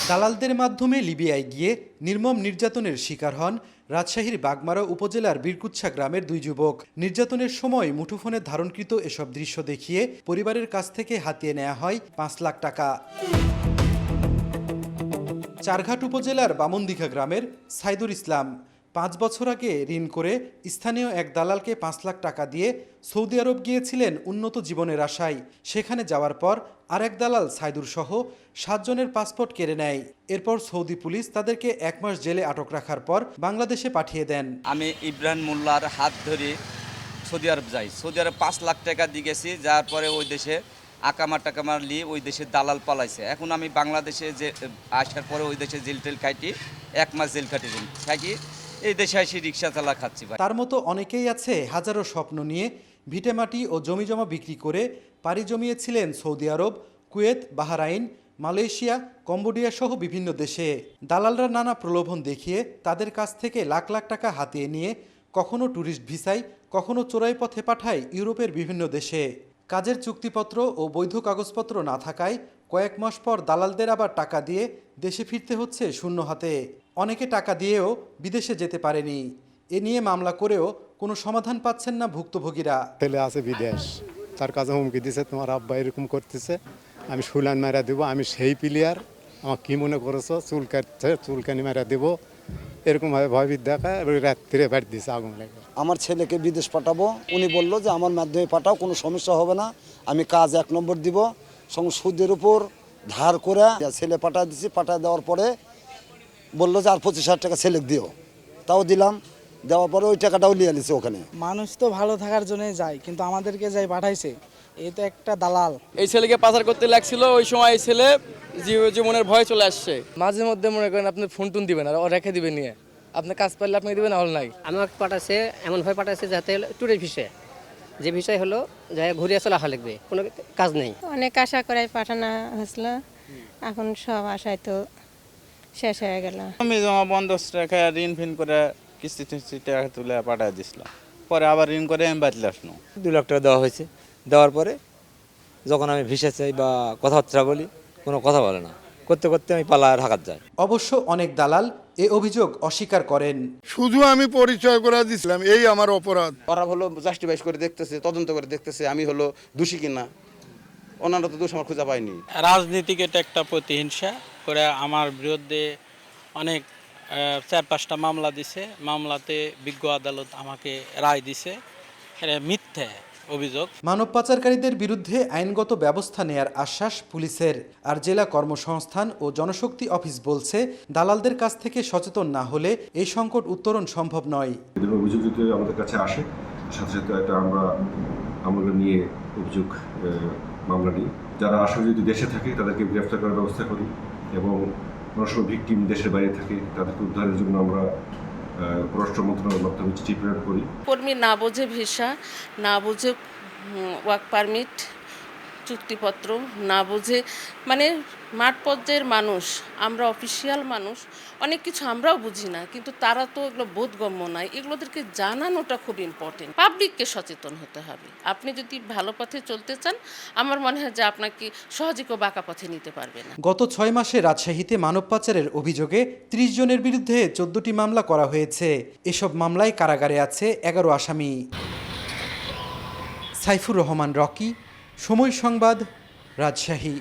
দালালদের মাধ্যমে লিবিয়ায় গিয়ে নির্মম নির্যাতনের শিকার হন রাজশাহীর বাগমারা উপজেলার বীরকুচ্ছা গ্রামের দুই যুবক। নির্যাতনের সময় মুঠোফোনে ধারণকৃত এসব দৃশ্য দেখিয়ে পরিবারের কাছ থেকে হাতিয়ে নেওয়া হয় ৫ লাখ টাকা। চারঘাট উপজেলার বামনদিঘা গ্রামের সাইদুর ইসলাম ৫ বছর আগে ঋণ করে স্থানীয় এক দালালকে ৫ লাখ টাকা দিয়ে সৌদি আরব গিয়েছিলেন উন্নত জীবনের আশায়। সেখানে যাওয়ার পর আরেক দালাল সাইদুর সহ ৭ জনের পাসপোর্ট কেড়ে নেয়। এরপর সৌদি পুলিশ তাদেরকে ১ মাস জেলে আটক রাখার পর বাংলাদেশে পাঠিয়ে দেন। আমি ইব্রাহিম মোল্লার হাত ধরে সৌদি আরব যাই। সৌদি আরব ৫ লাখ টাকা দিয়ে গেছি, যার পরে ওই দেশে আকামা টাকামা নিয়ে ওই দেশে দালাল পালাইছে। এখন আমি বাংলাদেশে যে আসার পরে ওই দেশে জেল টেল খাইটি ১ মাস জেল থাকি, এই দেশে এসে রিক্সা চালা খাচ্ছি। তার মতো অনেকেই আছে হাজারো স্বপ্ন নিয়ে ভিটেমাটি ও জমিজমা বিক্রি করে পাড়ি জমিয়েছিলেন সৌদি আরব, কুয়েত, বাহরাইন, মালয়েশিয়া, কম্বোডিয়া সহ বিভিন্ন দেশে। দালালরা নানা প্রলোভন দেখিয়ে তাদের কাছ থেকে লাখ লাখ টাকা হাতিয়ে নিয়ে কখনো ট্যুরিস্ট ভিসায়, কখনো চোরাই পথে পাঠায় ইউরোপের বিভিন্ন দেশে। কাজের চুক্তিপত্র ও বৈধ কাগজপত্র না থাকায় কয়েক মাস পর দালালদের আবার টাকা দিয়ে দেশে ফিরতে হচ্ছে শূন্য হাতে। অনেকে টাকা দিয়েও বিদেশে যেতে পারেনি। এ নিয়ে মামলা করেও কোনো সমাধান পাচ্ছেন না ভুক্তভোগীরা। ছেলে আছে বিদেশ, তার কাছে হুমকি দিছে, তোমার আব্বা এরকম করতেছে, আমি শুলান মারা দেবো, আমি সেই প্লেয়ার, আমার কি মনে করেছো, চুল কাটছে, চুলকানি মারা দেবো, এরকমভাবে ভয়ভীত দেখায়। রাত্রে বাড়ি দিছে আগুন লেগে। আমার ছেলেকে বিদেশ পাঠাবো, উনি বললো যে আমার মাধ্যমে পাঠাও, কোনো সমস্যা হবে না, আমি কাজ ১ নম্বর দিব, সঙ্গে সুদের উপর ধার করে ছেলে পাঠা দিছি। পাঠা দেওয়ার পরে বললো যে আর ২৫,০০০ টাকা ছেলে দিও, তাও দিলাম। দেওয়ার পরে ওই টাকাটাও নিয়ে নিছে ওখানে। মানুষ তো ভালো থাকার জন্যই যায়, কিন্তু আমাদেরকে যাই পাঠাইছে, এই তো একটা দালাল। এই ছেলেকে পাচার করতে লাগছিল, ওই সময় এই ছেলে জীবনের ভয় চলে আসছে। মাঝে মধ্যে মনে করেন আপনি ফোন টোন দিবেন আর ও রেখে দিবেন নিয়ে, আপনি কাজ পারলে আপনি দিবেন, হল নাই। আমাকে পাঠাচ্ছে এমনভাবে পাঠাচ্ছে যাতে ট্যুরের ভিসা, যে বিষয় হলো যাই ঘুরিয়ে চলে আসা লাগবে, কোনো কাজ নেই। অনেক আশা করে পাঠানো হয়েছিল, এখন সব আশায় তো শেষ হয়ে গেল। আমি জমা বন্ধক রেখে ঋণ ফিন করে কিস্তি টাকা তুলে পাঠিয়ে দিছিলাম, পরে আবার ঋণ করে আমি বাতিল আসলাম। 2 লাখ টাকা দেওয়া হয়েছে। দেওয়ার পরে যখন আমি ভিসা চাই বা কথাবার্তা বলি, কোনো কথা বলে না, করতে করতে আমি পালায় ঢাকাত যাই। অবশ্য অনেক দালাল এ অভিযোগ অস্বীকার করেন। শুধু আমি পরিচয় করে দিয়েছিলাম, এই আমার অপরাধ। ওরা হলো জাস্টিফাই করে দেখতেছে, তদন্ত করে দেখতেছে আমি হলো দোষী কিনা। ওনারা তো দোষ আমার খুঁজে পাইনি। রাজনীতিক এটা একটা প্রতিহিংসা করে আমার বিরুদ্ধে অনেক ৪-৫টা মামলা দিছে। মামলাতে বিজ্ঞ আদালত আমাকে রায় দিছে, এটা মিথ্যা অভিযোগ। মানব পাচারকারীদের বিরুদ্ধে আইনগত ব্যবস্থা নেয়ার আশ্বাস পুলিশের। আর জেলা কর্মসংস্থান ও জনশক্তি অফিস বলছে, দালালদের কাছ থেকে সচেতন না হলে এই সংকট উত্তরণ সম্ভব নয়। অভিযোগ যদি আমাদের কাছে আসে, সাথে সাথে এটা আমরা নিয়ে অভিযোগ মামলা নিই। যারা আসামি যদি দেশে থাকে তাদেরকে গ্রেফতার করার ব্যবস্থা করি, এবং অনেক সময় ভিকটিম দেশের বাইরে থাকে, তাদেরকে উদ্ধারের জন্য আমরা পররাষ্ট্র মন্ত্রণালয়ের মাধ্যমে চিঠি প্রেরণ করি। কর্মী না বোঝে ভিসা, না বোঝে ওয়ার্ক পারমিট, চুক্তিপত্র না বোঝে, মানে মাঠ পর্যায়ের মানুষ, আমরা অফিসিয়াল মানুষ, অনেক কিছু আমরাও বুঝি না, কিন্তু তারা তো এগুলো বোধগম্য নয়। এগুলোদেরকে জানানোটা খুব ইম্পর্টেন্ট। পাবলিককে সচেতন হতে হবে। আপনি যদি ভালো পথে চলতে চান, আমার মনে হয় যে আপনাকে সহজে কেউ বাঁকা পথে নিতে পারবে না। গত ৬ মাসে রাজশাহীতে মানব পাচারের অভিযোগে ৩০ জনের বিরুদ্ধে ১৪টি মামলা করা হয়েছে। এসব মামলায় কারাগারে আছে ১১ আসামি। সাইফুর রহমান রকি, সময় সংবাদ, রাজশাহী।